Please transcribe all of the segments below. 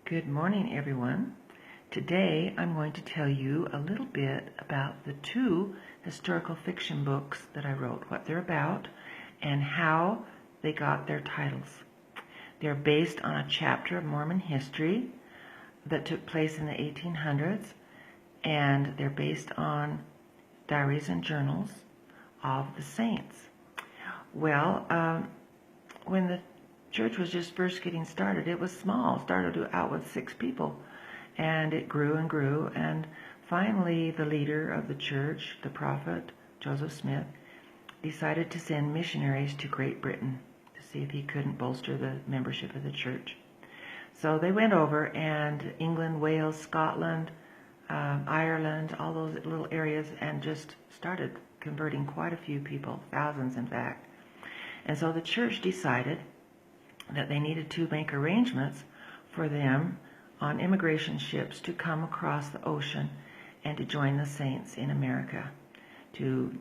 Good morning, everyone. Today I'm going to tell you a little bit about the two historical fiction books that I wrote, what they're about, and how they got their titles. They're based on a chapter of Mormon history that took place in the 1800s, and they're based on diaries and journals of the saints. Well, when the church was just first getting started, it was small. Started out with 6 people, and it grew and grew, and finally the leader of the church, the prophet Joseph Smith, decided to send missionaries to Great Britain to see if he couldn't bolster the membership of the church. So they went over, and England, Wales, Scotland, Ireland, all those little areas, and just started converting quite a few people, thousands in fact. And so the church decided that they needed to make arrangements for them on immigration ships to come across the ocean and to join the saints in America, to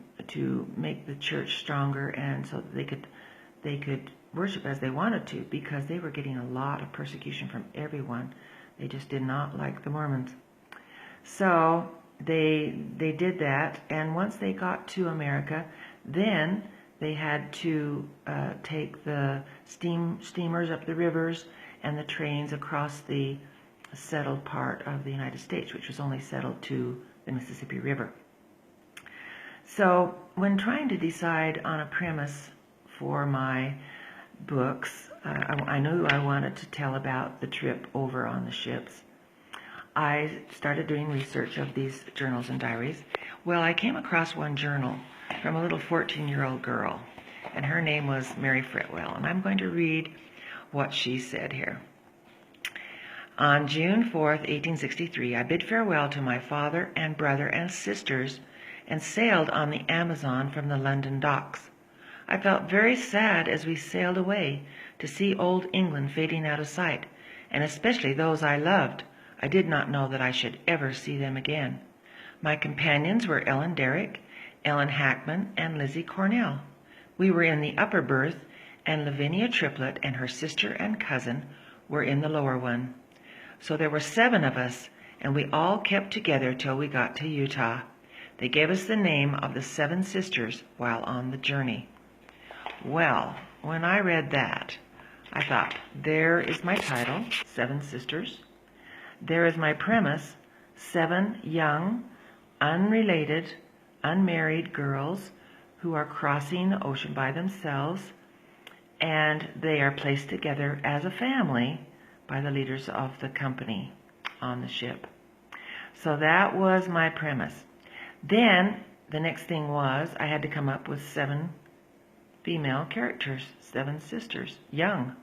make the church stronger, and so that they could worship as they wanted to, because they were getting a lot of persecution from everyone. They just did not like the Mormons. So they did that, and once they got to America, then they had to take the steamers up the rivers and the trains across the settled part of the United States, which was only settled to the Mississippi River. So when trying to decide on a premise for my books, I knew I wanted to tell about the trip over on the ships. I started doing research of these journals and diaries. Well, I came across one journal from a little 14-year-old girl, and her name was Mary Fretwell, and I'm going to read what she said here. On June 4th, 1863, I bid farewell to my father and brother and sisters and sailed on the Amazon from the London docks. I felt very sad as we sailed away to see old England fading out of sight, and especially those I loved. I did not know that I should ever see them again. My companions were Ellen Derrick, Ellen Hackman, and Lizzie Cornell. We were in the upper berth, and Lavinia Triplett and her sister and cousin were in the lower one. So there were 7 of us, and we all kept together till we got to Utah. They gave us the name of the 7 sisters while on the journey. Well, when I read that, I thought, there is my title, 7 Sisters. There is my premise, 7 young, unrelated, unmarried girls who are crossing the ocean by themselves, and they are placed together as a family by the leaders of the company on the ship. So that was my premise. Then the next thing was I had to come up with 7 female characters, 7 sisters, young.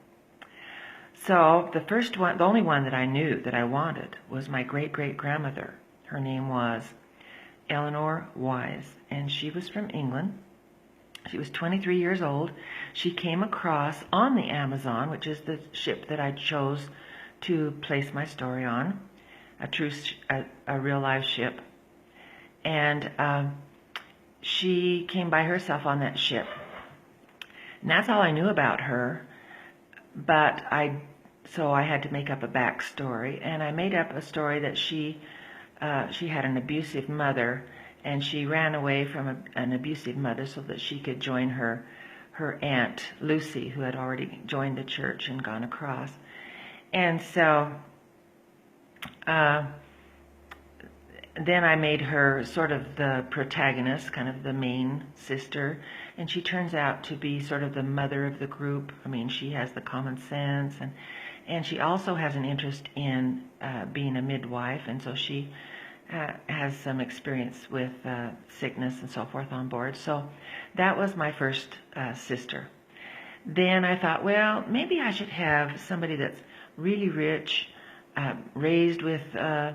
So the first one, the only one that I knew that I wanted, was my great-great-grandmother. Her name was Eleanor Wise, and she was from England. She was 23 years old. She came across on the Amazon, which is the ship that I chose to place my story on, a real live ship. And she came by herself on that ship. And that's all I knew about her. But so I had to make up a backstory, and I made up a story that she had an abusive mother, and she ran away from an abusive mother so that she could join her aunt Lucy, who had already joined the church and gone across. And so then I made her sort of the protagonist, kind of the main sister, and she turns out to be sort of the mother of the group. I mean, she has the common sense, and she also has an interest in being a midwife, and so she has some experience with sickness and so forth on board. So that was my first sister. Then I thought, well, maybe I should have somebody that's really rich, raised with a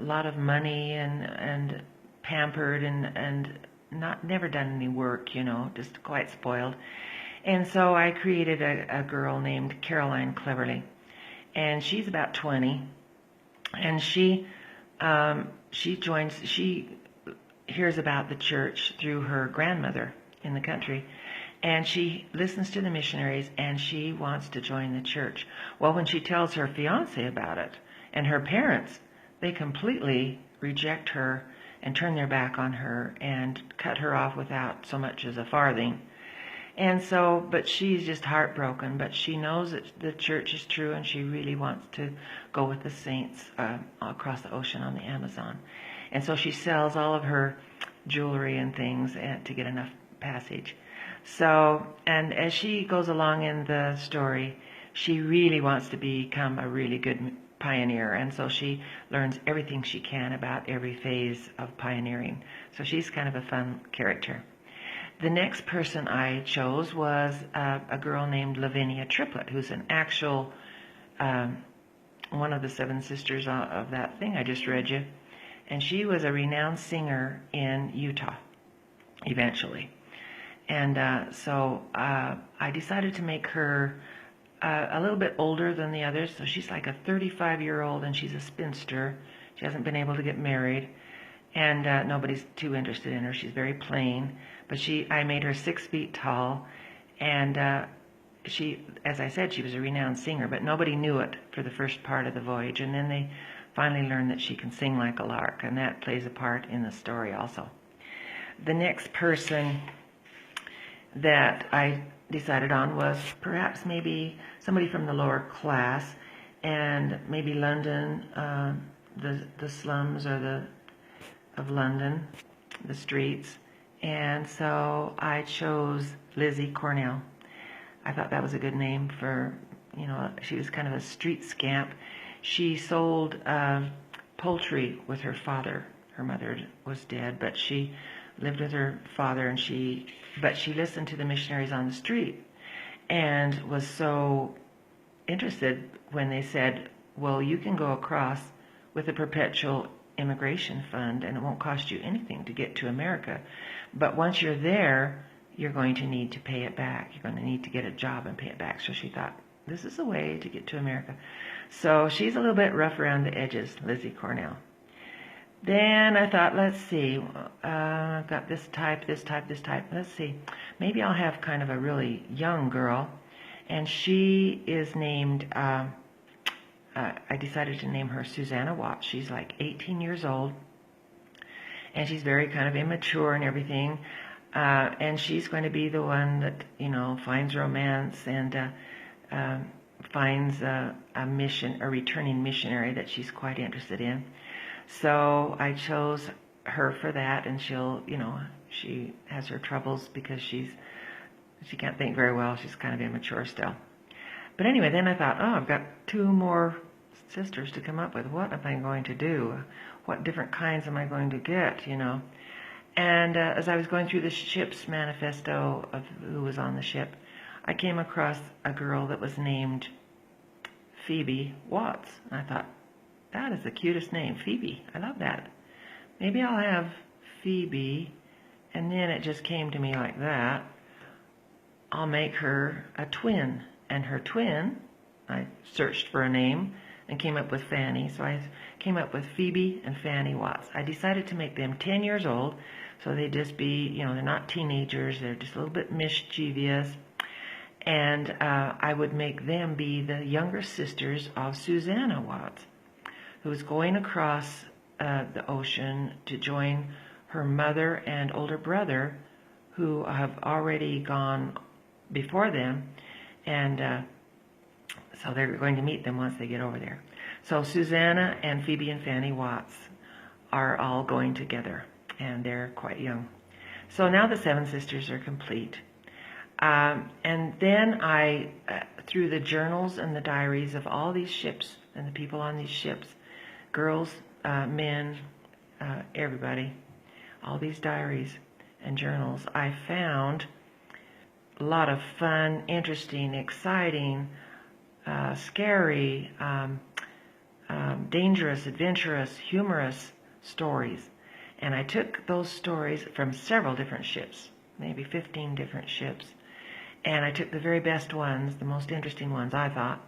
lot of money and pampered and never done any work, just quite spoiled. And so I created a girl named Caroline Cleverly, and she's about 20, and she hears about the church through her grandmother in the country, And she listens to the missionaries, and she wants to join the church. Well, when she tells her fiancé about it, and her parents, they completely reject her and turn their back on her and cut her off without so much as a farthing. And so, but she's just heartbroken, but she knows that the church is true, and she really wants to go with the saints across the ocean on the Amazon. And so she sells all of her jewelry and things to get enough passage. So, and as she goes along in the story, she really wants to become a really good pioneer, and so she learns everything she can about every phase of pioneering. So she's kind of a fun character. The next person I chose was a girl named Lavinia Triplett, who's an actual one of the seven sisters of that thing I just read you. And she was a renowned singer in Utah, eventually. And so I decided to make her a little bit older than the others. So she's like a 35-year-old, and she's a spinster. She hasn't been able to get married, and nobody's too interested in her. She's very plain. But I made her 6 feet tall, and she, as I said, she was a renowned singer, but nobody knew it for the first part of the voyage. And then they finally learned that she can sing like a lark, and that plays a part in the story also. The next person that I decided on was perhaps maybe somebody from the lower class, and maybe London, the slums of London, the streets. And so I chose Lizzie Cornell. I thought that was a good name for, she was kind of a street scamp. She sold poultry with her father. Her mother was dead, but she lived with her father, and she listened to the missionaries on the street and was so interested when they said, well, you can go across with a perpetual immigration fund, and it won't cost you anything to get to America. But once you're there, you're going to need to pay it back. You're going to need to get a job and pay it back. So she thought, this is a way to get to America. So she's a little bit rough around the edges, Lizzie Cornell. Then I thought, let's see, I've got this type. Let's see, maybe I'll have kind of a really young girl. And she is named, I decided to name her Susanna Watts. She's like 18 years old, and she's very kind of immature and everything. And she's going to be the one that, finds romance and finds a returning missionary that she's quite interested in. So I chose her for that, and she has her troubles because she can't think very well. She's kind of immature still. But anyway, then I thought, I've got 2 more sisters to come up with. What am I going to do? What different kinds am I going to get, And as I was going through the ship's manifesto of who was on the ship, I came across a girl that was named Phoebe Watts. And I thought, that is the cutest name, Phoebe. I love that. Maybe I'll have Phoebe, and then it just came to me like that. I'll make her a twin. And her twin, I searched for a name and came up with Fanny. So I came up with Phoebe and Fanny Watts. I decided to make them 10 years old, so they'd just be, they're not teenagers, they're just a little bit mischievous. And I would make them be the younger sisters of Susanna Watts, who was going across the ocean to join her mother and older brother, who have already gone before them, and so they're going to meet them once they get over there. So Susanna and Phoebe and Fanny Watts are all going together, and they're quite young. So now the 7 sisters are complete. And then I, through the journals and the diaries of all these ships and the people on these ships, girls, men, everybody, all these diaries and journals, I found a lot of fun, interesting, exciting, scary, dangerous, adventurous, humorous stories. And I took those stories from several different ships, maybe 15 different ships, and I took the very best ones, the most interesting ones, I thought,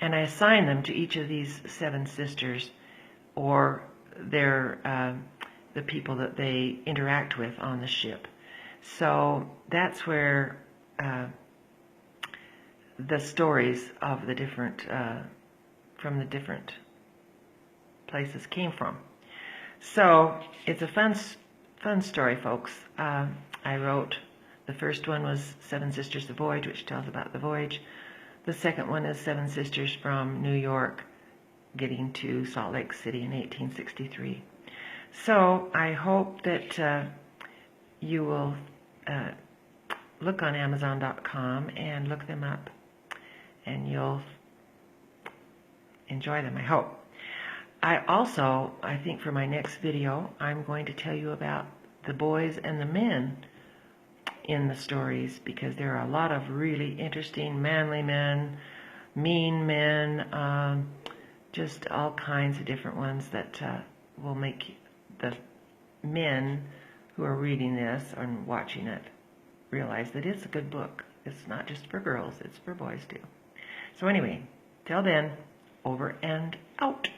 and I assigned them to each of these 7 sisters, or their the people that they interact with on the ship. So that's where the stories of the different, from the different places came from. So it's a fun story, folks. I wrote, the first one was Seven Sisters, the Voyage, which tells about the voyage. The second one is Seven Sisters from New York getting to Salt Lake City in 1863. So I hope that you will look on Amazon.com and look them up, and you'll enjoy them, I hope. I think for my next video, I'm going to tell you about the boys and the men in the stories, because there are a lot of really interesting manly men, mean men, just all kinds of different ones that will make the men who are reading this and watching it realize that it's a good book. It's not just for girls, it's for boys too. So anyway, till then, over and out.